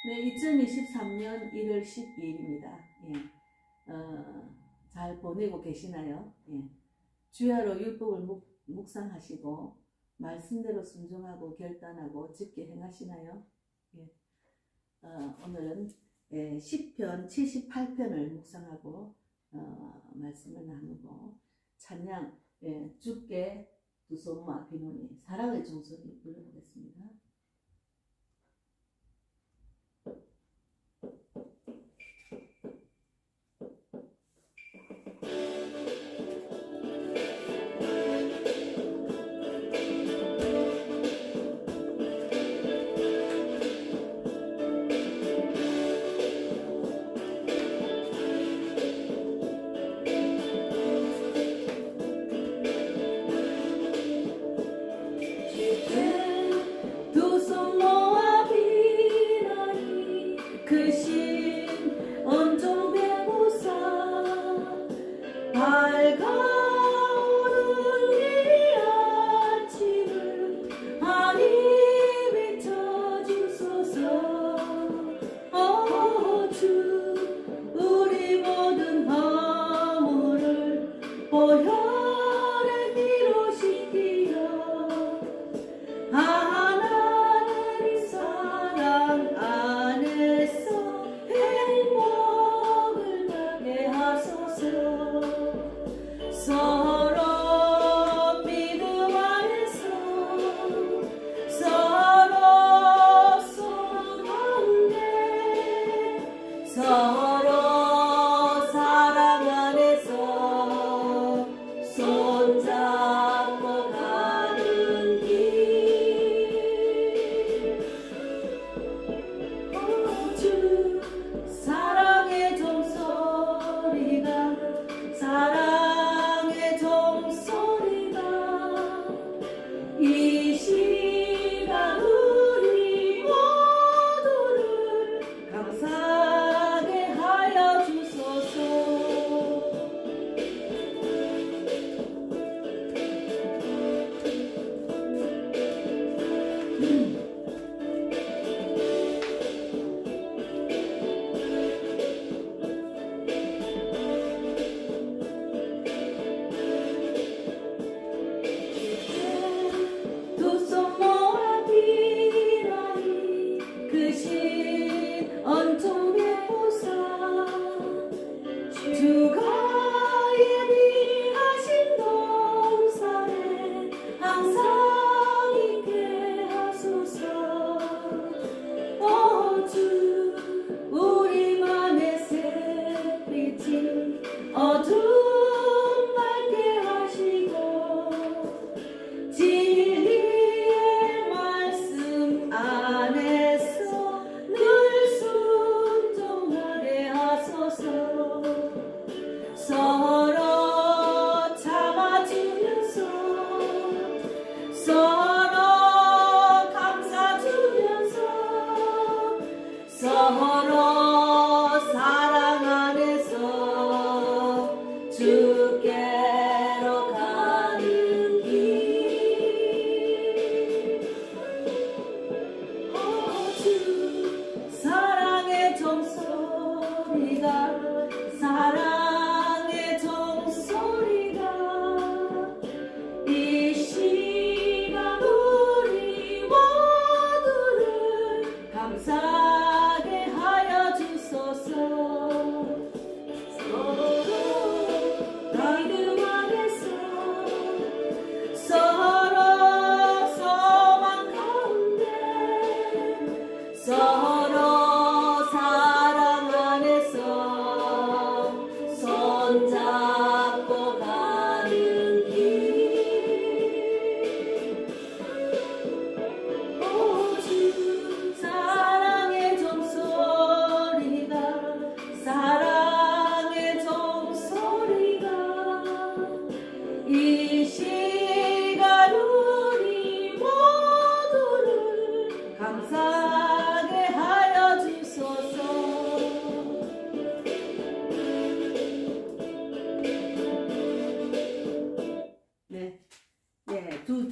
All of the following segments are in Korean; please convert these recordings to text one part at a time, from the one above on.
네, 2023년 1월 12일입니다. 예. 잘 보내고 계시나요? 예. 주야로 율법을 묵상하시고 말씀대로 순종하고 결단하고 짙게 행하시나요? 예. 오늘은 시편 78편을 묵상하고 말씀을 나누고 찬양 주께 두 손 모아 비노니 사랑의 종소리 불러보겠습니다.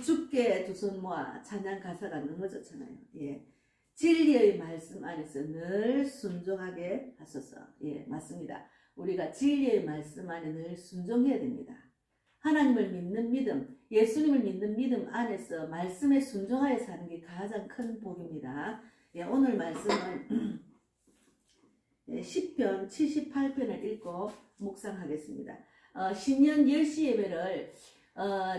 주께 두 손 모아 찬양 가사가 넘어졌잖아요. 예. 진리의 말씀 안에서 늘 순종하게 하소서. 예, 맞습니다. 우리가 진리의 말씀 안에 늘 순종해야 됩니다. 하나님을 믿는 믿음, 예수님을 믿는 믿음 안에서 말씀에 순종하여 사는 게 가장 큰 복입니다. 예, 오늘 말씀은 시편 78편을 읽고 묵상하겠습니다. 신년 10시 예배를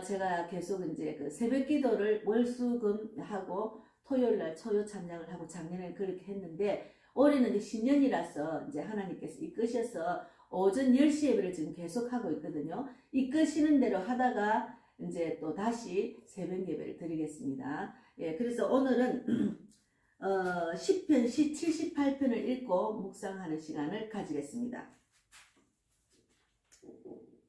제가 계속 이제 그 새벽 기도를 월수금 하고 토요일 날 초요 찬양을 하고 작년에 그렇게 했는데 올해는 이제 신년이라서 이제 하나님께서 이끄셔서 오전 10시 예배를 지금 계속 하고 있거든요. 이끄시는 대로 하다가 이제 또 다시 새벽 예배를 드리겠습니다. 예, 그래서 오늘은 시편 78편을 읽고 묵상하는 시간을 가지겠습니다.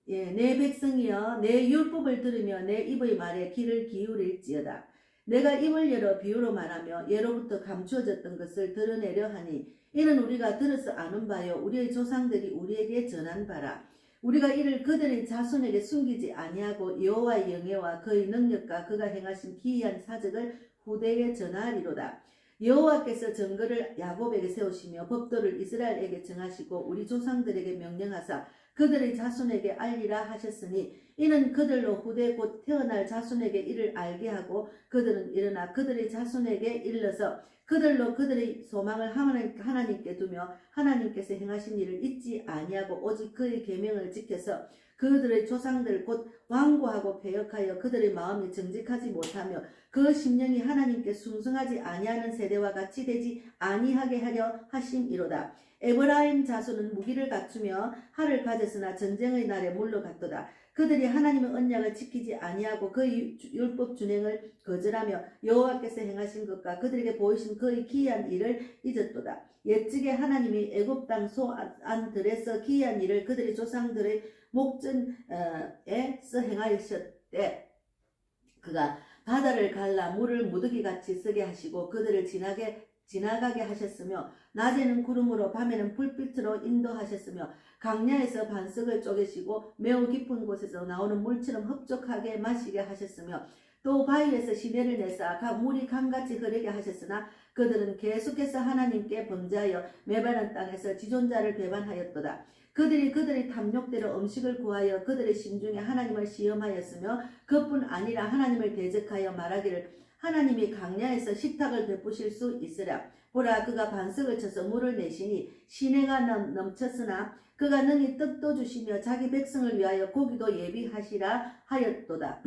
예, 내 백성이여 내 율법을 들으며 내 입의 말에 귀를 기울일지어다. 내가 입을 열어 비유로 말하며 예로부터 감추어졌던 것을 드러내려 하니 이는 우리가 들어서 아는 바요 우리의 조상들이 우리에게 전한 바라. 우리가 이를 그들의 자손에게 숨기지 아니하고 여호와의 영예와 그의 능력과 그가 행하신 기이한 사적을 후대에 전하리로다. 여호와께서 정거를 야곱에게 세우시며 법도를 이스라엘에게 정하시고 우리 조상들에게 명령하사 그들의 자손에게 알리라 하셨으니 이는 그들로 후대 곧 태어날 자손에게 이를 알게 하고 그들은 일어나 그들의 자손에게 일러서 그들로 그들의 소망을 하나님께 두며 하나님께서 행하신 일을 잊지 아니하고 오직 그의 계명을 지켜서 그들의 조상들 곧 완고하고 패역하여 그들의 마음이 정직하지 못하며 그 심령이 하나님께 순승하지 아니하는 세대와 같이 되지 아니하게 하려 하심이로다. 에브라임 자손은 무기를 갖추며 활을 가졌으나 전쟁의 날에 물러갔도다. 그들이 하나님의 언약을 지키지 아니하고 그의 율법 준행을 거절하며 여호와께서 행하신 것과 그들에게 보이신 그의 기이한 일을 잊었도다. 옛적에 하나님이 애굽 땅 소안들에서 기이한 일을 그들의 조상들의 목전에서 행하셨되 그가 바다를 갈라 물을 무더기같이 쓰게 하시고 그들을 지나가게 하셨으며 낮에는 구름으로 밤에는 불빛으로 인도하셨으며 강야에서 반석을 쪼개시고 매우 깊은 곳에서 나오는 물처럼 흡족하게 마시게 하셨으며 또 바위에서 시내를 내사 각 물이 강같이 흐르게 하셨으나 그들은 계속해서 하나님께 범죄하여 메바른 땅에서 지존자를 배반하였도다. 그들이 탐욕대로 음식을 구하여 그들의 심중에 하나님을 시험하였으며 그뿐 아니라 하나님을 대적하여 말하기를 하나님이 강야에서 식탁을 베푸실 수 있으랴. 보라 그가 반석을 쳐서 물을 내시니 시내가 넘쳤으나 그가 능히 떡도 주시며 자기 백성을 위하여 고기도 예비하시라 하였도다.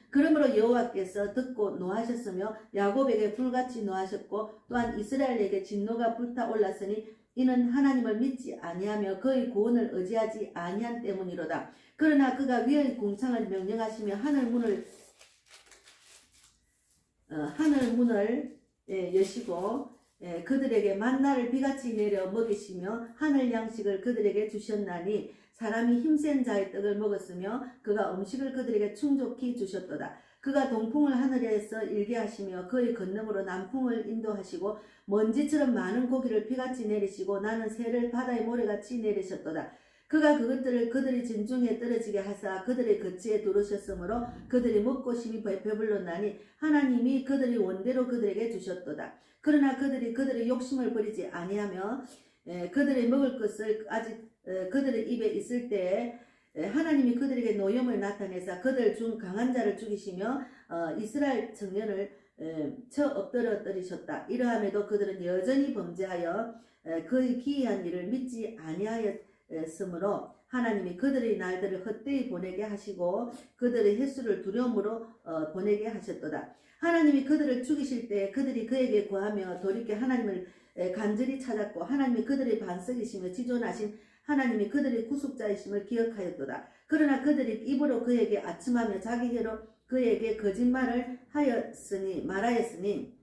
그러므로 여호와께서 듣고 노하셨으며 야곱에게 불같이 노하셨고 또한 이스라엘에게 진노가 불타올랐으니 이는 하나님을 믿지 아니하며 그의 구원을 의지하지 아니한 때문이로다. 그러나 그가 위의 궁창을 명령하시며 하늘 문을 여시고 그들에게 만나를 비같이 내려 먹이시며 하늘 양식을 그들에게 주셨나니 사람이 힘센 자의 떡을 먹었으며 그가 음식을 그들에게 충족히 주셨도다. 그가 동풍을 하늘에서 일게 하시며 그의 건너으로 남풍을 인도하시고 먼지처럼 많은 고기를 비같이 내리시고 나는 새를 바다의 모래같이 내리셨도다. 그가 그것들을 그들의 진중에 떨어지게 하사 그들의 거치에 두르셨으므로 그들이 먹고 심히 배불렀나니 하나님이 그들의 원대로 그들에게 주셨도다. 그러나 그들이 그들의 욕심을 버리지 아니하며 그들의 먹을 것을 아직 그들의 입에 있을 때에 하나님이 그들에게 노염을 나타내사 그들 중 강한 자를 죽이시며 이스라엘 청년을 쳐 엎드려 때리셨다. 이러함에도 그들은 여전히 범죄하여 그의 기이한 일을 믿지 아니하였으므로 하나님이 그들의 날들을 헛되이 보내게 하시고 그들의 횟수를 두려움으로 보내게 하셨도다. 하나님이 그들을 죽이실 때 그들이 그에게 구하며 돌이켜 하나님을 간절히 찾았고 하나님이 그들의 반석이시며 지존하신 하나님이 그들의 구속자이심을 기억하였도다. 그러나 그들이 입으로 그에게 아첨하며 자기 혀로 그에게 거짓말을 말하였으니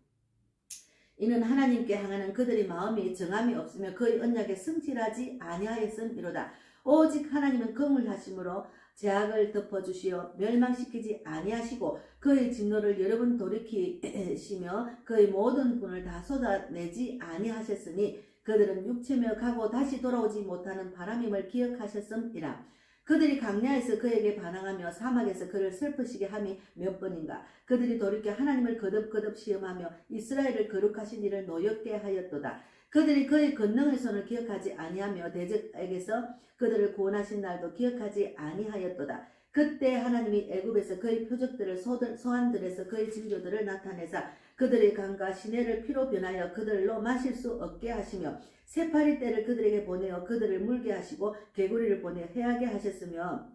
이는 하나님께 향하는 그들의 마음이 정함이 없으며 그의 언약에 성실하지 아니하였음이로다. 오직 하나님은 긍휼하심으로 죄악을 덮어주시어 멸망시키지 아니하시고 그의 진노를 여러 번 돌이키시며 그의 모든 분을 다 쏟아내지 아니하셨으니 그들은 육체며 가고 다시 돌아오지 못하는 바람임을 기억하셨음이라. 그들이 광야에서 그에게 반항하며 사막에서 그를 슬프시게 함이 몇 번인가. 그들이 돌이켜 하나님을 거듭거듭 시험하며 이스라엘을 거룩하신 이를 노엽게 하였도다. 그들이 그의 권능의 손을 기억하지 아니하며 대적에게서 그들을 구원하신 날도 기억하지 아니하였도다. 그때 하나님이 애굽에서 그의 표적들을 소환들에서 그의 징조들을 나타내사 그들의 강과 시내를 피로 변하여 그들로 마실 수 없게 하시며 새파리 떼를 그들에게 보내어 그들을 물게 하시고 개구리를 보내어 해하게 하셨으며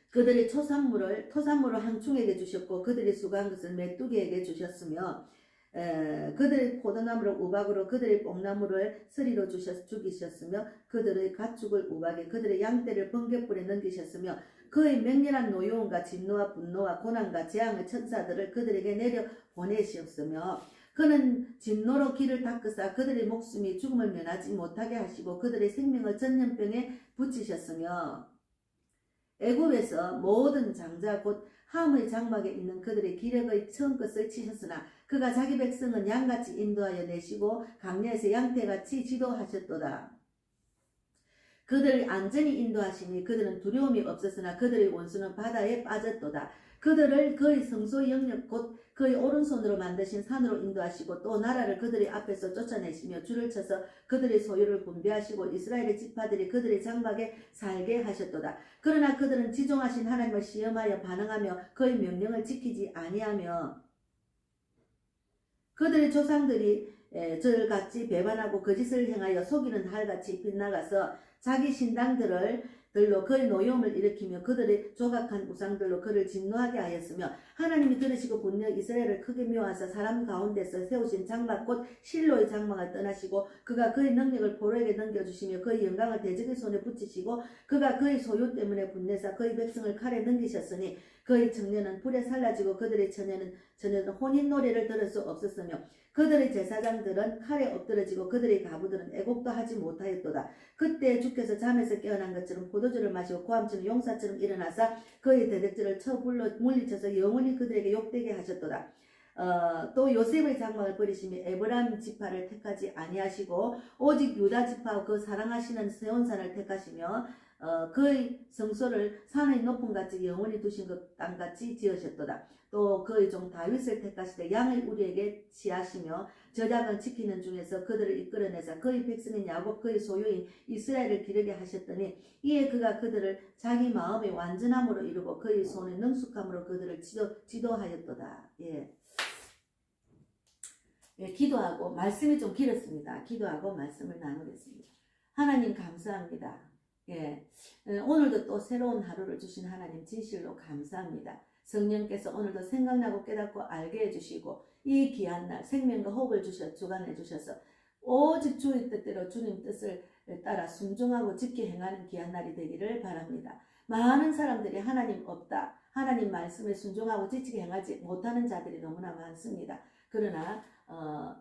그들의 토산물을 항충에게 주셨고 그들이 수고한 것을 메뚜기에게 주셨으며 그들의 포도나무를 우박으로 그들의 뽕나무를 서리로 죽이셨으며 그들의 가축을 우박에 그들의 양떼를 번갯불에 넘기셨으며 그의 맹렬한 노여움과 진노와 분노와 고난과 재앙의 천사들을 그들에게 내려 보내시었으며 그는 진노로 길을 닦으사 그들의 목숨이 죽음을 면하지 못하게 하시고 그들의 생명을 전염병에 붙이셨으며 애굽에서 모든 장자 곧 함의 장막에 있는 그들의 기력의 처음 것을 치셨으나 그가 자기 백성은 양같이 인도하여 내시고 광야에서 양떼같이 지도하셨도다. 그들을 안전히 인도하시니 그들은 두려움이 없었으나 그들의 원수는 바다에 빠졌도다. 그들을 그의 성소 영역 곧 그의 오른손으로 만드신 산으로 인도하시고 또 나라를 그들의 앞에서 쫓아내시며 줄을 쳐서 그들의 소유를 분배하시고 이스라엘의 지파들이 그들의 장막에 살게 하셨도다. 그러나 그들은 지종하신 하나님을 시험하여 반항하며 그의 명령을 지키지 아니하며 그들의 조상들이 저같이 배반하고 거짓을 행하여 속이는 달같이 빗나가서 자기 신당들로 그의 노여움을 일으키며 그들의 조각한 우상들로 그를 진노하게 하였으며 하나님이 들으시고 분노 이스라엘을 크게 미워하사 사람 가운데서 세우신 장막 곧 실로의 장막을 떠나시고 그가 그의 능력을 포로에게 넘겨주시며 그의 영광을 대적의 손에 붙이시고 그가 그의 소유 때문에 분내사 그의 백성을 칼에 넘기셨으니 그의 청년은 불에 살라지고 그들의 처녀는 혼인 노래를 들을 수 없었으며 그들의 제사장들은 칼에 엎드러지고 그들의 가부들은 애곡도 하지 못하였도다. 그때 주께서 잠에서 깨어난 것처럼 포도주를 마시고 고함치는 용사처럼 일어나사 그의 대적들을 쳐불러 물리쳐서 영원히 그들에게 욕되게 하셨도다. 또 요셉의 장막을 버리시며 에브라임 지파를 택하지 아니하시고 오직 유다 지파와 그 사랑하시는 세온산을 택하시며 그의 성소를 산의 높음같이 영원히 두신 그 땅같이 지으셨도다. 또 그의 종 다윗을 택하시되 양의 우리에게 취하시며 저작을 지키는 중에서 그들을 이끌어내사 그의 백성인 야곱 그의 소유인 이스라엘을 기르게 하셨더니 이에 그가 그들을 자기 마음의 완전함으로 이루고 그의 손의 능숙함으로 그들을 지도하였도다. 기도하고 말씀이 좀 길었습니다. 기도하고 말씀을 나누겠습니다. 하나님 감사합니다. 오늘도 또 새로운 하루를 주신 하나님 진실로 감사합니다. 성령께서 오늘도 생각나고 깨닫고 알게 해주시고 이 귀한 날 생명과 호흡을 주관해 주셔서 오직 주의 뜻대로 주님 뜻을 따라 순종하고 지켜 행하는 귀한 날이 되기를 바랍니다. 많은 사람들이 하나님 없다, 하나님 말씀에 순종하고 지키게 행하지 못하는 자들이 너무나 많습니다. 그러나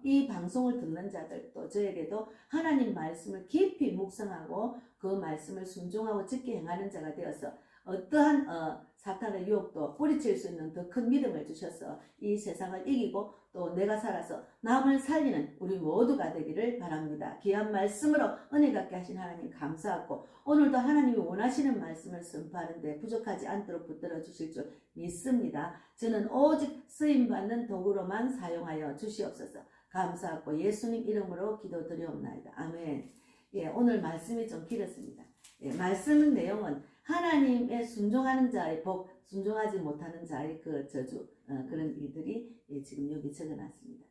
이 방송을 듣는 자들 또 저에게도 하나님 말씀을 깊이 묵상하고 그 말씀을 순종하고 지켜 행하는 자가 되어서 어떠한 사탄의 유혹도 뿌리칠 수 있는 더 큰 믿음을 주셔서 이 세상을 이기고 또 내가 살아서 남을 살리는 우리 모두가 되기를 바랍니다. 귀한 말씀으로 은혜 갖게 하신 하나님 감사하고 오늘도 하나님이 원하시는 말씀을 선포하는데 부족하지 않도록 붙들어 주실 줄 믿습니다. 저는 오직 쓰임받는 도구로만 사용하여 주시옵소서. 감사하고 예수님 이름으로 기도드리옵나이다. 아멘. 오늘 말씀이 좀 길었습니다. 말씀 내용은 하나님의 순종하는 자의 복, 순종하지 못하는 자의 그 저주, 그런 일들이 지금 여기 적어놨습니다.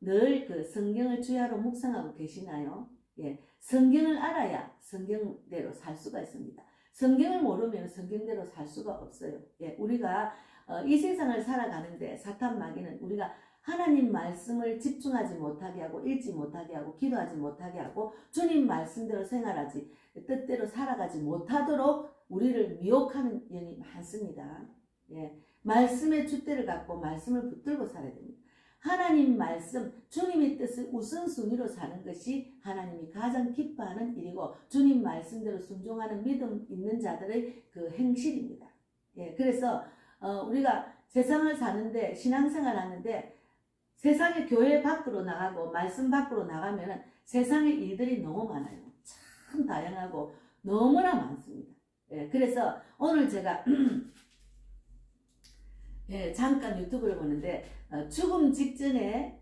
늘 그 성경을 주야로 묵상하고 계시나요? 성경을 알아야 성경대로 살 수가 있습니다. 성경을 모르면 성경대로 살 수가 없어요. 우리가 이 세상을 살아가는데 사탄 마귀는 우리가 하나님 말씀을 집중하지 못하게 하고 읽지 못하게 하고 기도하지 못하게 하고 주님 말씀대로 생활하지 뜻대로 살아가지 못하도록 우리를 미혹하는 영이 많습니다. 말씀의 줏대를 갖고 말씀을 붙들고 살아야 됩니다. 하나님 말씀, 주님의 뜻을 우선순위로 사는 것이 하나님이 가장 기뻐하는 일이고 주님 말씀대로 순종하는 믿음 있는 자들의 그 행실입니다. 그래서 우리가 세상을 사는데 신앙생활 하는데 세상의 교회 밖으로 나가고 말씀 밖으로 나가면 세상의 일들이 너무 많아요. 참 다양하고 너무나 많습니다. 예, 그래서 오늘 제가 예, 잠깐 유튜브를 보는데 죽음 직전에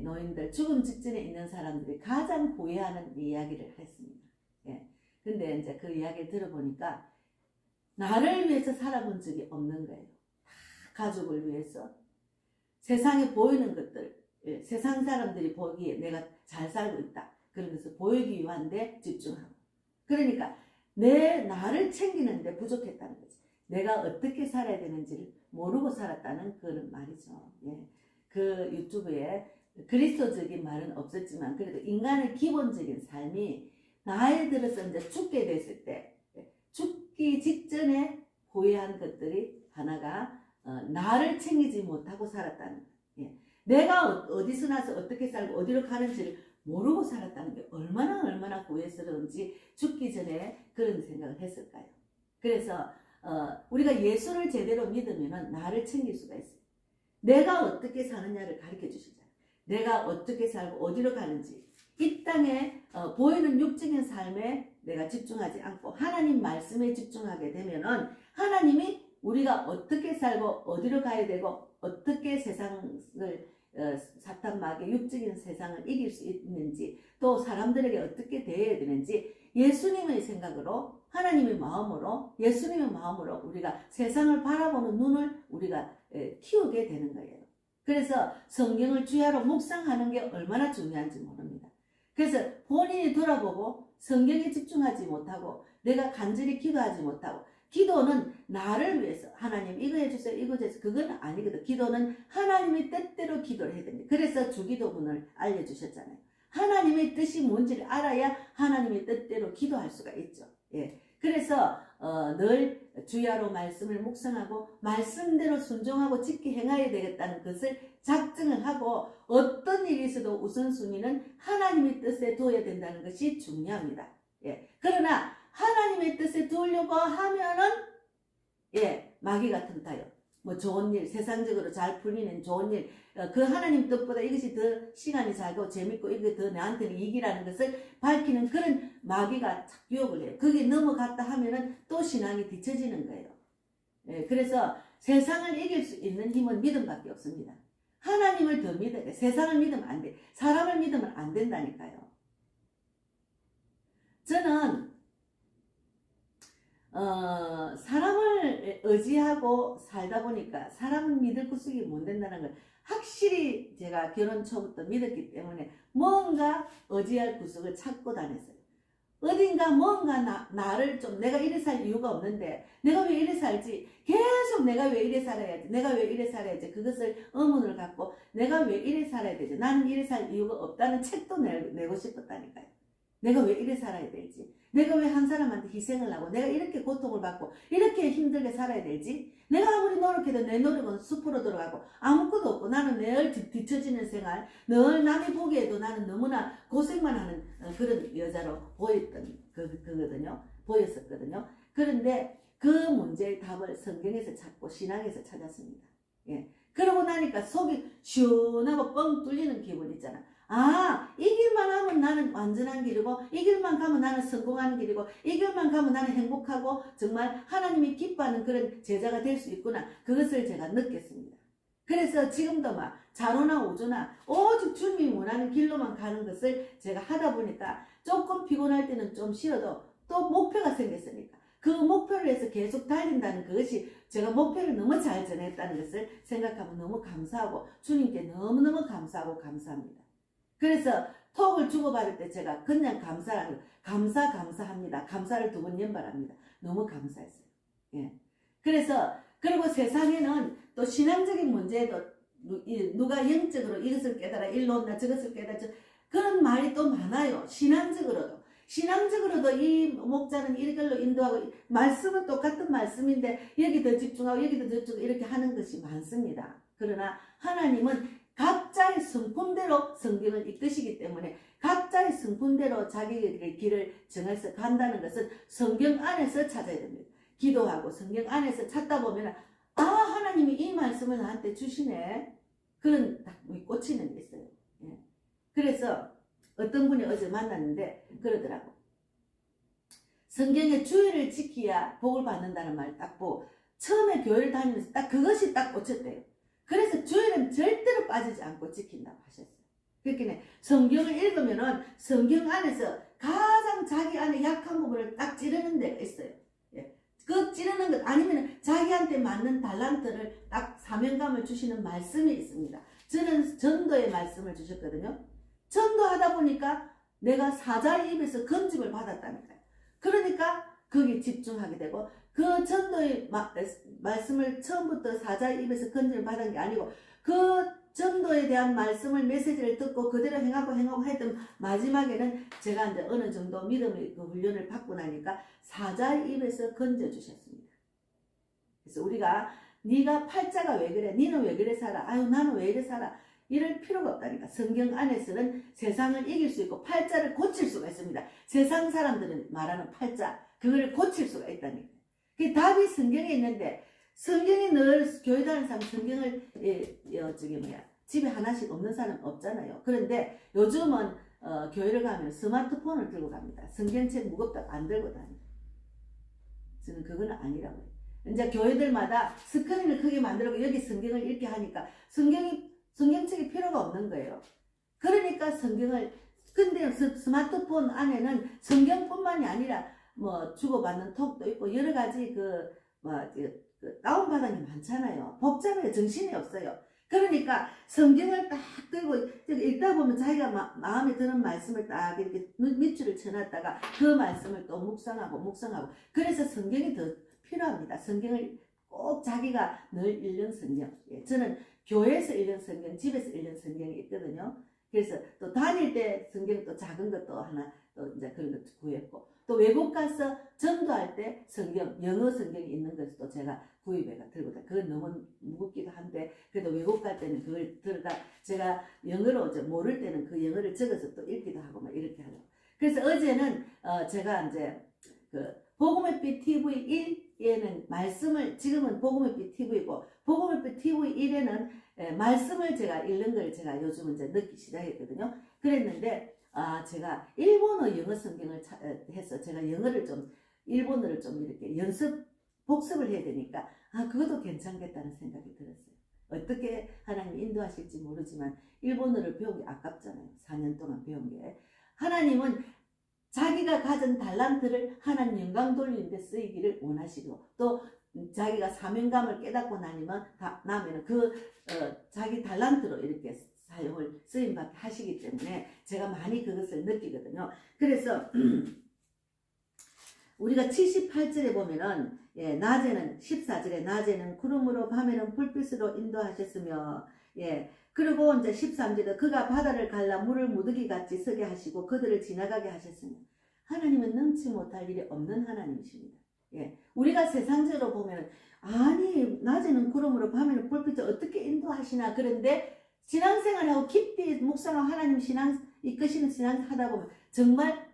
노인들, 죽음 직전에 있는 사람들이 가장 후회하는 이야기를 했습니다. 예, 근데 이제 그 이야기를 들어보니까 나를 위해서 살아본 적이 없는 거예요. 다 가족을 위해서 세상에 보이는 것들, 예, 세상 사람들이 보기에 내가 잘 살고 있다, 그런 것을 보이기 위한데 집중하고, 그러니까 나를 챙기는데 부족했다는 거지. 내가 어떻게 살아야 되는지를 모르고 살았다는 그런 말이죠. 예. 그 유튜브에 그리스도적인 말은 없었지만 그래도 인간의 기본적인 삶이 나이 들어서 이제 죽게 됐을 때, 죽기 직전에 후회한 것들이 하나가 나를 챙기지 못하고 살았다는 거예요. 예. 내가 어디서 나서 어떻게 살고 어디로 가는지를 모르고 살았다는 게 얼마나 후회스러운지 죽기 전에 그런 생각을 했을까요? 그래서 우리가 예수를 제대로 믿으면 나를 챙길 수가 있어요. 내가 어떻게 사느냐를 가르쳐 주시잖아요. 내가 어떻게 살고 어디로 가는지, 이 땅에 보이는 육적인 삶에 내가 집중하지 않고 하나님 말씀에 집중하게 되면은 하나님이 우리가 어떻게 살고 어디로 가야 되고 어떻게 세상을 사탄 마귀 육적인 세상을 이길 수 있는지, 또 사람들에게 어떻게 대해야 되는지 예수님의 생각으로, 하나님의 마음으로, 예수님의 마음으로 우리가 세상을 바라보는 눈을 우리가 키우게 되는 거예요. 그래서 성경을 주야로 묵상하는 게 얼마나 중요한지 모릅니다. 그래서 본인이 돌아보고 성경에 집중하지 못하고 내가 간절히 기도하지 못하고, 기도는 나를 위해서 하나님 이거 해주세요 이거 해주세요 그건 아니거든. 기도는 하나님의 뜻대로 기도를 해야 됩니다. 그래서 주기도문을 알려주셨잖아요. 하나님의 뜻이 뭔지를 알아야 하나님의 뜻대로 기도할 수가 있죠. 예. 그래서 늘 주야로 말씀을 묵상하고 말씀대로 순종하고 지키 행하여야 되겠다는 것을 작정을 하고, 어떤 일이 있어도 우선순위는 하나님의 뜻에 두어야 된다는 것이 중요합니다. 예. 그러나 하나님의 뜻에 두려고 하면은 마귀가 틈타요. 뭐 좋은 일, 세상적으로 잘 풀리는 좋은 일, 그 하나님 뜻보다 이것이 더 시간이 잘 가고 재밌고 이게 더 나한테는 이익이라는 것을 밝히는 그런 마귀가 유혹을 해요. 거기에 넘어갔다 하면은 또 신앙이 뒤처지는 거예요. 예, 그래서 세상을 이길 수 있는 힘은 믿음밖에 없습니다. 하나님을 더 믿어야 돼. 세상을 믿으면 안 돼. 사람을 믿으면 안 된다니까요. 저는 사람을 의지하고 살다 보니까 사람은 믿을 구석이 못 된다는 걸 확실히 제가 결혼 초부터 믿었기 때문에 뭔가 의지할 구석을 찾고 다녔어요. 어딘가 뭔가 나를 좀, 내가 이래 살 이유가 없는데 내가 왜 이래 살지, 계속 내가 왜 이래 살아야지, 내가 왜 이래 살아야지, 그것을 의문을 갖고 내가 왜 이래 살아야 되지, 나는 이래 살 이유가 없다는 책도 내고 싶었다니까요. 내가 왜 이래 살아야 될지, 내가 왜 한 사람한테 희생을 하고 내가 이렇게 고통을 받고 이렇게 힘들게 살아야 될지, 내가 아무리 노력해도 내 노력은 숲으로 들어가고 아무것도 없고 나는 늘 뒤처지는 생활, 늘 남이 보기에도 나는 너무나 고생만 하는 그런 여자로 보였던 그거든요. 보였었거든요. 그런데 그 문제의 답을 성경에서 찾고 신앙에서 찾았습니다. 예. 그러고 나니까 속이 시원하고 뻥 뚫리는 기분 있잖아. 아, 이 길만 하면 나는 완전한 길이고, 이 길만 가면 나는 성공하는 길이고, 이 길만 가면 나는 행복하고 정말 하나님이 기뻐하는 그런 제자가 될 수 있구나. 그것을 제가 느꼈습니다. 그래서 지금도 막 자로나 우조나 오직 주님이 원하는 길로만 가는 것을 제가 하다 보니까 조금 피곤할 때는 좀 쉬어도 또 목표가 생겼으니까 그 목표를 해서 계속 달린다는 그것이, 제가 목표를 너무 잘 전했다는 것을 생각하면 너무 감사하고 주님께 너무너무 감사하고 감사합니다. 그래서 톡을 주고받을 때 제가 그냥 감사합니다. 감사를 2번 연발합니다. 너무 감사했어요. 예. 그래서, 그리고 세상에는 또 신앙적인 문제에도 누가 영적으로 이것을 깨달아 일로 온다 저것을 깨달아 그런 말이 또 많아요. 신앙적으로도 이 목자는 이걸로 인도하고, 말씀은 똑같은 말씀인데 여기 더 집중하고 여기 더 집중하고 이렇게 하는 것이 많습니다. 그러나 하나님은 각자의 성품대로 성경을 이끄시기 때문에 각자의 성품대로 자기의 길을 정해서 간다는 것은 성경 안에서 찾아야 됩니다. 기도하고 성경 안에서 찾다 보면 하나님이 이 말씀을 나한테 주시네. 그런 꽂히는 게 있어요. 예. 그래서 어떤 분이 어제 만났는데 그러더라고. 성경의 주의를 지켜야 복을 받는다는 말 딱 보고 처음에 교회를 다니면서 딱 그것이 딱 꽂혔대요. 그래서 주의는 절대로 빠지지 않고 지킨다고 하셨어요. 그렇게 성경을 읽으면은 성경 안에서 가장 자기 안에 약한 부분을 딱 찌르는 데가 있어요. 예. 그 찌르는 것 아니면 자기한테 맞는 달란트를 딱 사명감을 주시는 말씀이 있습니다. 저는 전도의 말씀을 주셨거든요. 전도하다 보니까 내가 사자의 입에서 건집을 받았다니까요. 그러니까 거기에 집중하게 되고 그 전도의 말씀을 처음부터 사자의 입에서 건집을 받은 게 아니고 그 전도에 대한 말씀을 메시지를 듣고 그대로 행하고 했던 마지막에는 제가 이제 어느 정도 믿음의 그 훈련을 받고 나니까 사자의 입에서 건져 주셨습니다. 그래서 우리가 네가 팔자가 왜 그래? 니는 왜 그래 살아? 아유 나는 왜 이래 살아? 이럴 필요가 없다니까. 성경 안에서는 세상을 이길 수 있고 팔자를 고칠 수가 있습니다. 세상 사람들은 말하는 팔자 그걸 고칠 수가 있다니까. 그 답이 성경에 있는데 성경이 늘 교회 다니는 사람 성경을 집에 하나씩 없는 사람 없잖아요. 그런데 요즘은 교회를 가면 스마트폰을 들고 갑니다. 성경책 무겁다고 안 들고 다녀요. 저는 그건 아니라고요. 이제 교회들마다 스크린을 크게 만들고 여기 성경을 읽게 하니까 성경책이 필요가 없는 거예요. 그러니까 근데 스마트폰 안에는 성경뿐만이 아니라 뭐 주고받는 톡도 있고 여러 가지 다운받은 게 많잖아요. 복잡해요. 정신이 없어요. 그러니까 성경을 딱 들고 읽다 보면 자기가 마음에 드는 말씀을 딱 이렇게 밑줄을 쳐놨다가 그 말씀을 또 묵상하고 그래서 성경이 더 필요합니다. 성경을 꼭 자기가 늘 읽는 성경. 예, 저는 교회에서 읽는 성경, 집에서 읽는 성경이 있거든요. 그래서 또 다닐 때 성경 또 작은 것도 하나 또 이제 그런 것 구했고 또 외국 가서 전도할 때 성경, 영어 성경이 있는 것을 또 제가 구입해가 들고 다녀요. 그건 너무 무겁기도 한데 그래도 외국 갈 때는 그걸 들어가 제가 영어로 이제 모를 때는 그 영어를 적어서 또 읽기도 하고 막 이렇게 하려고. 그래서 어제는 제가 이제 그 복음의 빛 TV 1에는 말씀을 지금은 복음의 빛 TV고 복음의 빛 TV 1에는 말씀을 제가 읽는 걸 제가 요즘 이제 넣기 시작했거든요. 그랬는데 제가 일본어 영어 성경을 해서 제가 일본어를 좀 이렇게 복습을 해야 되니까 그것도 괜찮겠다는 생각이 들었어요. 어떻게 하나님이 인도하실지 모르지만 일본어를 배운 게 아깝잖아요. 4년 동안 배운 게. 하나님은 자기가 가진 달란트를 하나님 영광 돌리는 데 쓰이기를 원하시고 또 자기가 사명감을 깨닫고 나면은 자기 달란트로 이렇게 사용을 쓰임받게 하시기 때문에 제가 많이 그것을 느끼거든요. 그래서 우리가 78절에 보면은 낮에는 14절에 낮에는 구름으로 밤에는 불빛으로 인도하셨으며 그리고 이제 13절에 그가 바다를 갈라 물을 무더기 같이 서게 하시고 그들을 지나가게 하셨으며 하나님은 능치 못할 일이 없는 하나님이십니다. 우리가 세상적으로 보면 아니 낮에는 구름으로 밤에는 불빛을 어떻게 인도하시나 그런데 신앙생활하고 깊이 묵상하고 하나님 이끄시는 신앙 하다 보면 정말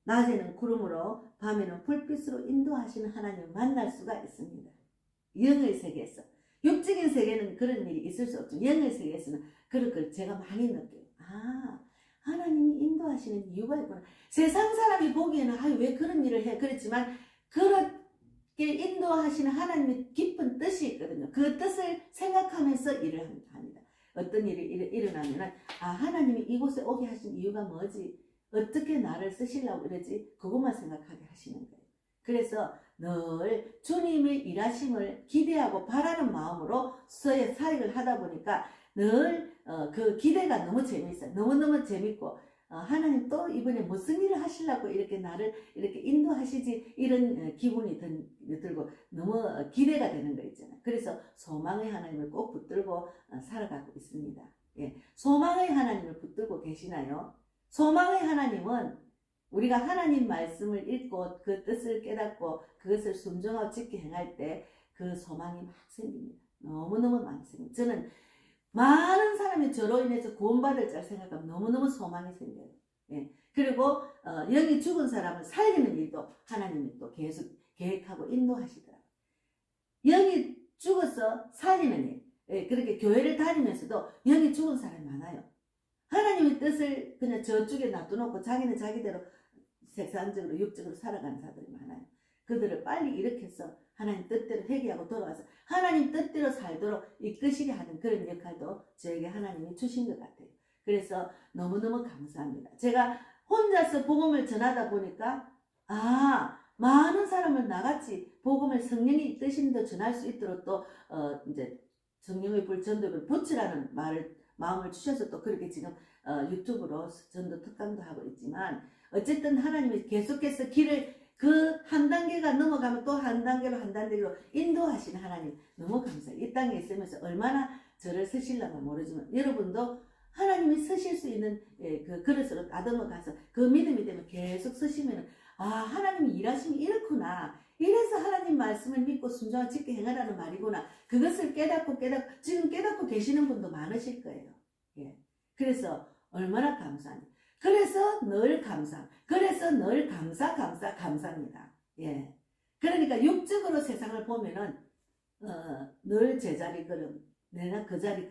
낮에는 구름으로 밤에는 불빛으로 인도하시는 하나님을 만날 수가 있습니다. 영의 세계에서. 육적인 세계는 그런 일이 있을 수 없죠. 영의 세계에서는 그런 걸 제가 많이 느껴요. 하나님이 인도하시는 이유가 있구나. 세상 사람이 보기에는 왜 그런 일을 해? 그렇지만 그렇게 인도하시는 하나님의 깊은 뜻이 있거든요. 그 뜻을 생각하면서 일을 합니다. 어떤 일이 일어나면 하나님이 이곳에 오게 하신 이유가 뭐지? 어떻게 나를 쓰시려고 이러지? 그것만 생각하게 하시는 거예요. 그래서 늘 주님의 일하심을 기대하고 바라는 마음으로 서의 사역을 하다 보니까 늘 그 기대가 너무 재미있어요. 너무너무 재밌고 하나님 또 이번에 무슨 일을 하시려고 이렇게 나를 이렇게 인도하시지 이런 기분이 들고 너무 기대가 되는 거 있잖아요. 그래서 소망의 하나님을 꼭 붙들고 살아가고 있습니다. 소망의 하나님을 붙들고 계시나요? 소망의 하나님은 우리가 하나님 말씀을 읽고 그 뜻을 깨닫고 그것을 순종하고 지켜 행할 때 그 소망이 막 생깁니다. 너무너무 많이 생깁니다. 저는 많은 사람이 저로 인해서 구원받을 줄 생각하면 너무너무 소망이 생겨요. 그리고 영이 죽은 사람을 살리는 일도 하나님이 또 계속 계획하고 인도하시더라고요. 영이 죽어서 살리는 일. 그렇게 교회를 다니면서도 영이 죽은 사람이 많아요. 하나님의 뜻을 그냥 저쪽에 놔두놓고 자기는 자기대로 세상적으로 육적으로 살아가는 자들이 많아요. 그들을 빨리 일으켜서 하나님 뜻대로 회개하고 돌아와서 하나님 뜻대로 살도록 이끄시게 하는 그런 역할도 저에게 하나님이 주신 것 같아요. 그래서 너무너무 감사합니다. 제가 혼자서 복음을 전하다 보니까 많은 사람을 나같이 복음을 성령이 이끄시는 데 전할 수 있도록 또 이제 성령의 불 전도를 붙이라는 마음을 주셔서 또 그렇게 지금 유튜브로 전도 특강도 하고 있지만 어쨌든 하나님이 계속해서 길을 그 한 단계가 넘어가면 또 한 단계로 인도하시는 하나님 너무 감사해요. 이 땅에 있으면서 얼마나 저를 쓰시려면 모르지만 여러분도 하나님이 쓰실 수 있는 그 그릇으로 다듬어 가서 그 믿음이 되면 계속 쓰시면 하나님이 일하심이 이렇구나. 이래서 하나님 말씀을 믿고 순종하고 지켜 행하라는 말이구나. 그것을 깨닫고 지금 깨닫고 계시는 분도 많으실 거예요. 예. 그래서 얼마나 감사합니다. 그래서 늘 감사합니다. 예. 그러니까 육적으로 세상을 보면은 늘 제자리 걸음, 내가 그 자리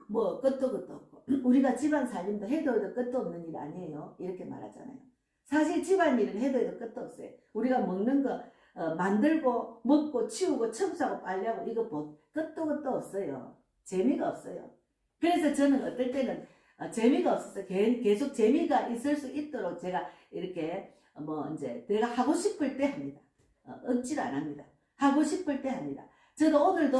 뭐 끝도 없고 우리가 집안 살림도 해도 끝도 없는 일 아니에요. 이렇게 말하잖아요. 사실 집안일은 해도 끝도 없어요. 우리가 먹는 거 만들고 먹고 치우고 청소하고 빨래하고 이거 끝도 없어요. 재미가 없어요. 그래서 저는 어떨 때는 재미가 없어서 계속 재미가 있을 수 있도록 제가 이렇게 이제 내가 하고 싶을 때 합니다. 억지를 안 합니다. 하고 싶을 때 합니다. 저도 오늘도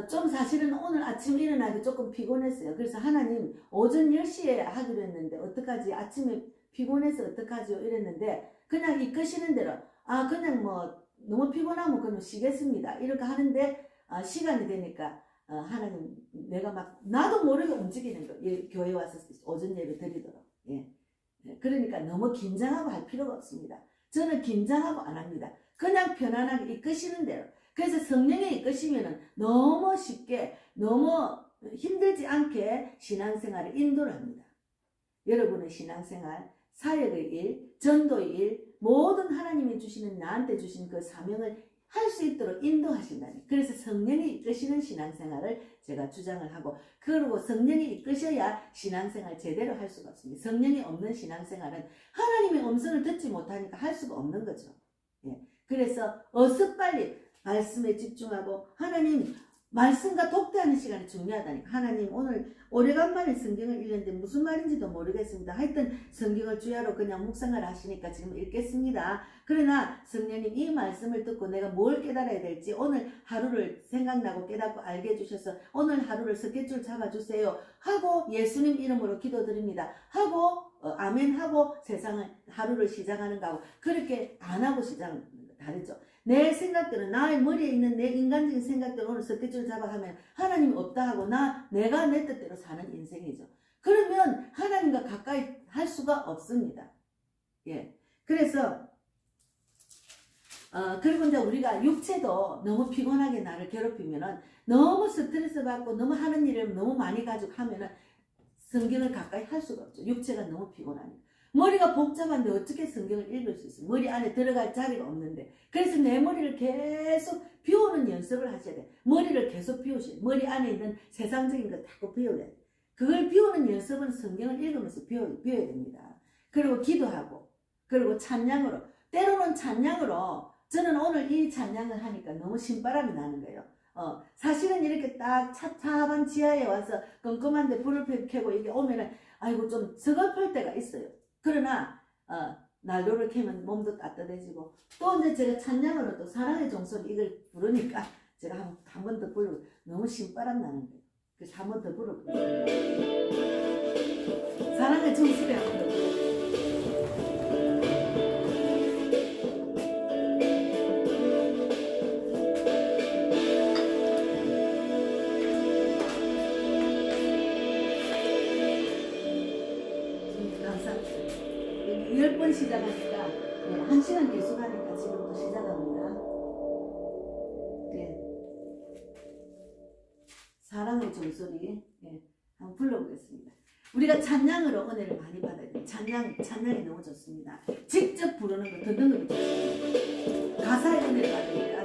좀 사실은 오늘 아침 일어나기 조금 피곤했어요. 그래서 하나님 오전 10시에 하기로 했는데 어떡하지? 아침에 피곤해서 어떡하죠? 이랬는데 그냥 이끄시는 대로 그냥 너무 피곤하면 그냥 쉬겠습니다. 이렇게 하는데 시간이 되니까 하나님 내가 나도 모르게 움직이는 거. 교회 와서 오전 예배 드리도록. 예. 그러니까 너무 긴장하고 할 필요가 없습니다. 저는 긴장하고 안 합니다. 그냥 편안하게 이끄시는 대로. 그래서 성령이 이끄시면은 너무 쉽게 너무 힘들지 않게 신앙생활을 인도를 합니다. 여러분의 신앙생활, 사역의 일, 전도의 일, 모든 하나님이 주시는 나한테 주신 그 사명을 할 수 있도록 인도하신다니. 그래서 성령이 이끄시는 신앙생활을 제가 주장을 하고 그리고 성령이 이끄셔야 신앙생활 제대로 할 수가 없습니다. 성령이 없는 신앙생활은 하나님의 음성을 듣지 못하니까 할 수가 없는 거죠. 예. 그래서 어서 빨리 말씀에 집중하고 하나님 말씀과 독대하는 시간이 중요하다니까. 하나님 오늘 오래간만에 성경을 읽는데 무슨 말인지도 모르겠습니다. 하여튼 성경을 주야로 그냥 묵상을 하시니까 지금 읽겠습니다. 그러나 성령님 이 말씀을 듣고 내가 뭘 깨달아야 될지 오늘 하루를 생각나고 깨닫고 알게 해주셔서 오늘 하루를 스케줄 잡아주세요 하고 예수님 이름으로 기도드립니다 하고 아멘 하고 세상을 하루를 시작하는 거하고 그렇게 안 하고 시작하는 거 다르죠. 내 생각들은 나의 머리에 있는 내 인간적인 생각들을 오늘 스케줄 잡아가면 하나님 없다 하고 내가 내 뜻대로 사는 인생이죠. 그러면 하나님과 가까이 할 수가 없습니다. 예. 그래서 그리고 이제 우리가 육체도 너무 피곤하게 나를 괴롭히면은 너무 스트레스 받고 너무 하는 일을 너무 많이 가지고 하면은 성경을 가까이 할 수가 없죠. 육체가 너무 피곤하니까. 머리가 복잡한데 어떻게 성경을 읽을 수 있어요? 머리 안에 들어갈 자리가 없는데. 그래서 내 머리를 계속 비우는 연습을 하셔야 돼요. 머리를 계속 비우셔야 돼요. 머리 안에 있는 세상적인 거 자꾸 비워야 돼요. 그걸 비우는 연습은 성경을 읽으면서 비워야 됩니다. 그리고 기도하고 그리고 찬양으로 때로는 찬양으로 저는 오늘 이 찬양을 하니까 너무 신바람이 나는 거예요. 사실은 이렇게 딱 찹찹한 지하에 와서 껌껌한데 불을 켜고 이게 오면은 아이고 좀 서글플 때가 있어요. 그러나 난로를 켜면 몸도 따뜻해지고 또 이제 제가 찬양으로 또 사랑의 종소리 이걸 부르니까 제가 한 번 더 부르고 너무 신바람 나는 거예요. 그래서 한 번 더 부르거든요. 사랑의 종소리 한 번 더 부르고 시작하니까 1시간 계속하니까 지금부터 시작합니다. 네. 사랑의 종소리 한번 불러보겠습니다. 우리가 찬양으로 은혜를 많이 받아야 돼요. 찬양이 너무 좋습니다. 직접 부르는 거 듣는 것도 좋습니다. 가사의 은혜를 받으니까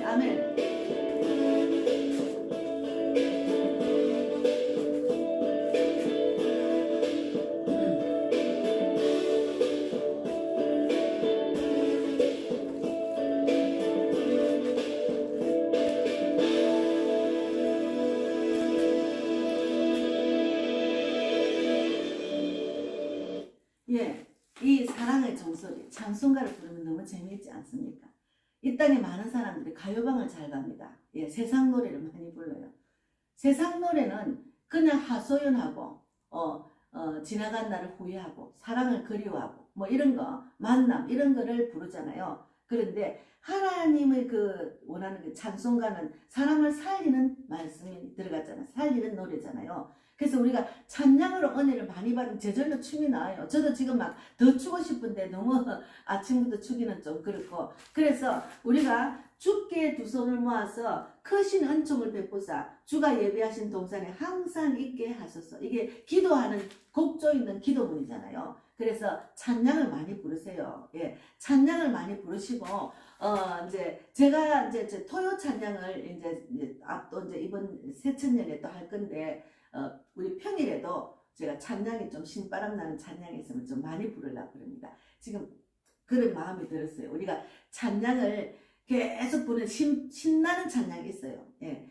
아멘. 예, 이 사랑의 종소리, 찬송가를 부르면 너무 재미있지 않습니까? 이 땅에 많은 사람들이 가요방을 잘 갑니다. 예, 세상 노래를 많이 불러요. 세상 노래는 그냥 하소연하고, 지나간 날을 후회하고, 사랑을 그리워하고, 뭐 이런 거, 만남, 이런 거를 부르잖아요. 그런데 하나님의 그 원하는 그 찬송가는 사람을 살리는 말씀이 들어갔잖아요. 살리는 노래잖아요. 그래서 우리가 찬양으로 은혜를 많이 받으면 저절로 춤이 나와요. 저도 지금 막 더 추고 싶은데 너무 아침부터 추기는 좀 그렇고, 그래서 우리가 주께 두 손을 모아서 크신 은총을 베푸사 주가 예비하신 동산에 항상 있게 하소서. 이게 기도하는 곡조 있는 기도문이잖아요. 그래서 찬양을 많이 부르세요. 예, 찬양을 많이 부르시고, 이제 제가 이제 토요 찬양을 이제 앞도 이제 이번 새천년에 또 할 건데, 우리 평일에도 제가 찬양이 좀 신바람 나는 찬양이 있으면 좀 많이 부르려고 그럽니다. 지금 그런 마음이 들었어요. 우리가 찬양을 계속 부르는 신나는 찬양이 있어요. 예.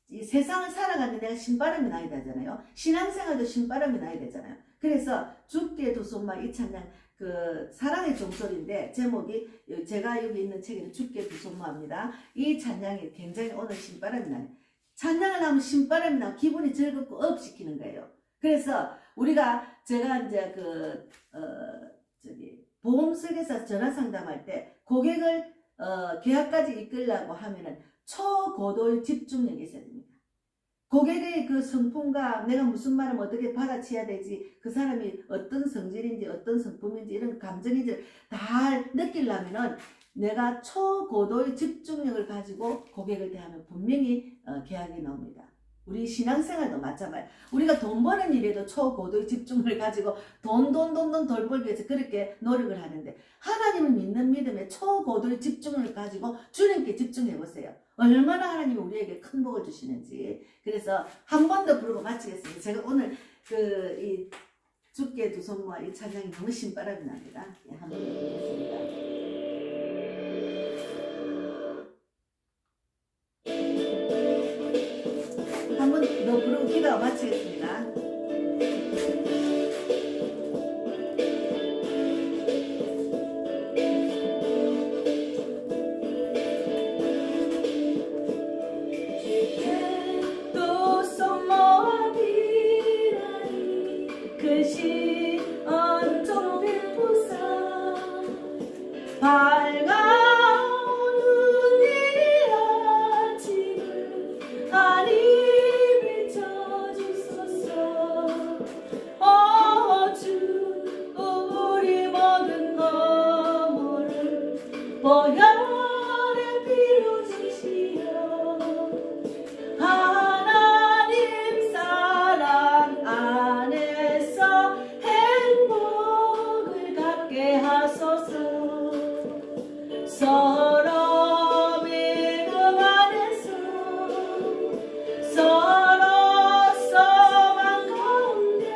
이 세상을 살아가는데 내가 신바람이 나야 되잖아요. 신앙생활도 신바람이 나야 되잖아요. 그래서 주께 두 손만 이 찬양, 그 사랑의 종소리인데 제목이 제가 여기 있는 책에는 주께 두 손만입니다. 이 찬양이 굉장히 오늘 신바람이 나요. 찬양을 하면 신바람이 나고 기분이 즐겁고 업시키는 거예요. 그래서 우리가 제가 이제 보험설계사 전화 상담할 때 고객을 계약까지 이끌려고 하면은 초고도의 집중력이 있어야 됩니다. 고객의 그 성품과 내가 무슨 말을 어떻게 받아쳐야 되지, 그 사람이 어떤 성질인지 어떤 성품인지 이런 감정인지 다 느끼려면은 내가 초고도의 집중력을 가지고 고객을 대하면 분명히 계약이 나옵니다. 우리 신앙생활도 마찬가지. 우리가 돈 버는 일에도 초고도의 집중을 가지고 돈 벌기 위해서 그렇게 노력을 하는데, 하나님을 믿는 믿음에 초고도의 집중을 가지고 주님께 집중해 보세요. 얼마나 하나님이 우리에게 큰 복을 주시는지. 그래서 한 번 더 부르고 마치겠습니다. 제가 오늘 이 주께 두 손 모아 이 찬양이 너무 신바람이 납니다. 예, 한 번 더 부르겠습니다. 한 번 더 부르고 기도 마치겠습니다. 또 손모아 비라니 크신 은총 베푸사 밝아 보혈의 피로 주시어 하나님 사랑 안에서 행복을 갖게 하소서. 서로 믿음 안에서 서로 소망 가운데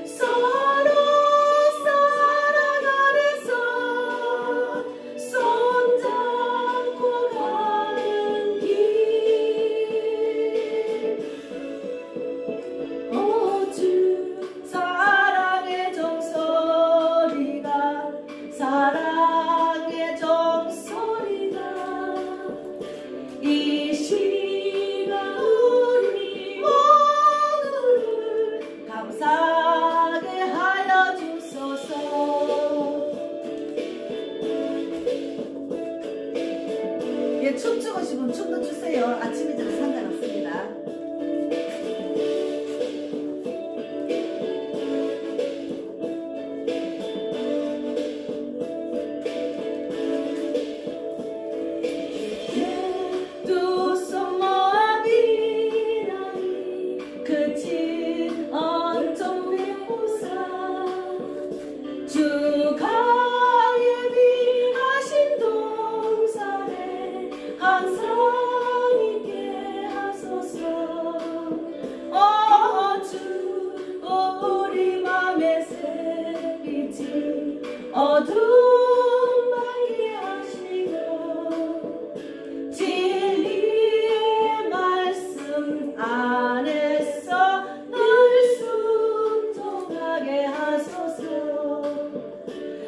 서로 사랑 안에서 손잡고 가는 길. 오 주 사랑의 종소리가 사랑의 종소리가 이 시간 우리 모두를 감사하게 하여 주소서. 예, 춤추고 싶으면 춤도 추세요. 아침이든 상관없습니다. 두 손 모아 비라니 그친 은총 베푸사 주가 예비하신 동산에 어둠 밝게 하시고 진리의 말씀 안에서 늘 순종하게 하소서.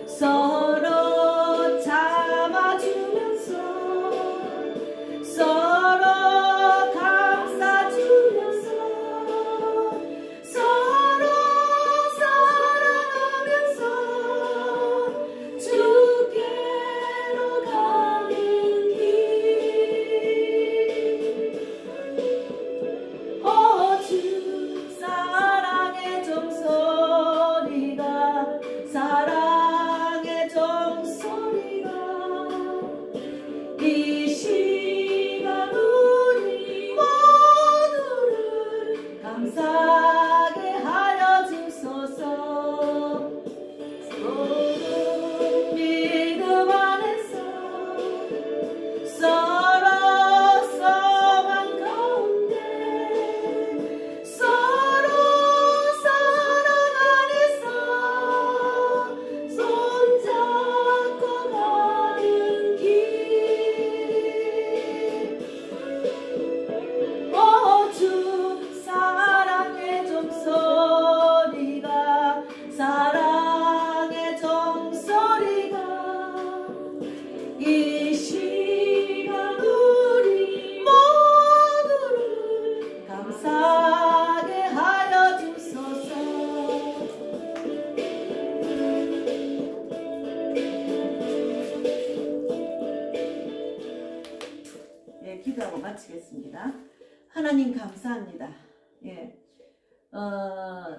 서로 참아주면서 서로 감싸주면서 서로 사랑하면서 주께로 가는 길. 주 사랑의 종소리가 사랑의 종소리가 이 시간 우리 모두를 감사하게 하여 주소서. 믿음 안에서 서로 소망 가운데 서로 사랑 안에서 손잡고 가는 길. 주 사랑의 종소리가 사랑의 종소리가 이 시간 우리 모두를 감사하게 하여 주소서. 예, 기도하고 마치겠습니다. 하나님 감사합니다. 예,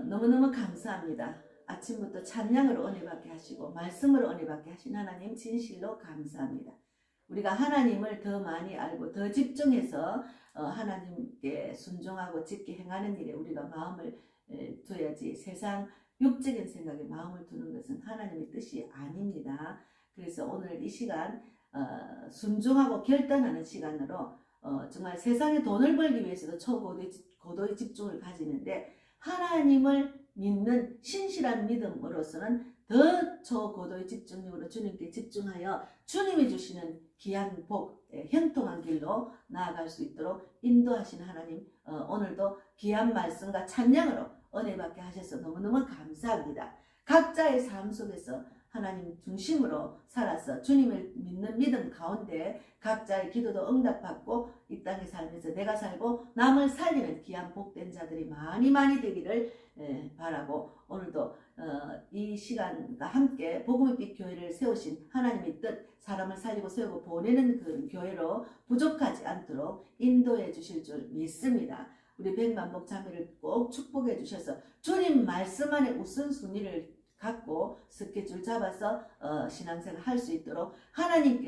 너무너무 감사합니다. 아침부터 찬양으로 은혜 받게 하시고 말씀으로 은혜 받게 하신 하나님 진실로 감사합니다. 우리가 하나님을 더 많이 알고 더 집중해서 하나님께 순종하고 짓게 행하는 일에 우리가 마음을 둬야지 세상 육적인 생각에 마음을 두는 것은 하나님의 뜻이 아닙니다. 그래서 오늘 이 시간 순종하고 결단하는 시간으로 정말 세상에 돈을 벌기 위해서도 초고도의 집중을 가지는데 하나님을 믿는 신실한 믿음으로서는 더 초고도의 집중력으로 주님께 집중하여 주님이 주시는 귀한 복, 형통한 길로 나아갈 수 있도록 인도하시는 하나님, 오늘도 귀한 말씀과 찬양으로 은혜 받게 하셔서 너무너무 감사합니다. 각자의 삶 속에서 하나님 중심으로 살아서 주님을 믿는 믿음 가운데 각자의 기도도 응답받고 이 땅에 살면서 내가 살고 남을 살리는 귀한 복된 자들이 많이 되기를 바라고 오늘도 이 시간과 함께 복음의 빛 교회를 세우신 하나님의 뜻, 사람을 살리고 세우고 보내는 그 교회로 부족하지 않도록 인도해 주실 줄 믿습니다. 우리 백만복 자매를 꼭 축복해 주셔서 주님 말씀 안에 우선순위를 갖고 스케줄 잡아서 신앙생활 할 수 있도록 하나님께서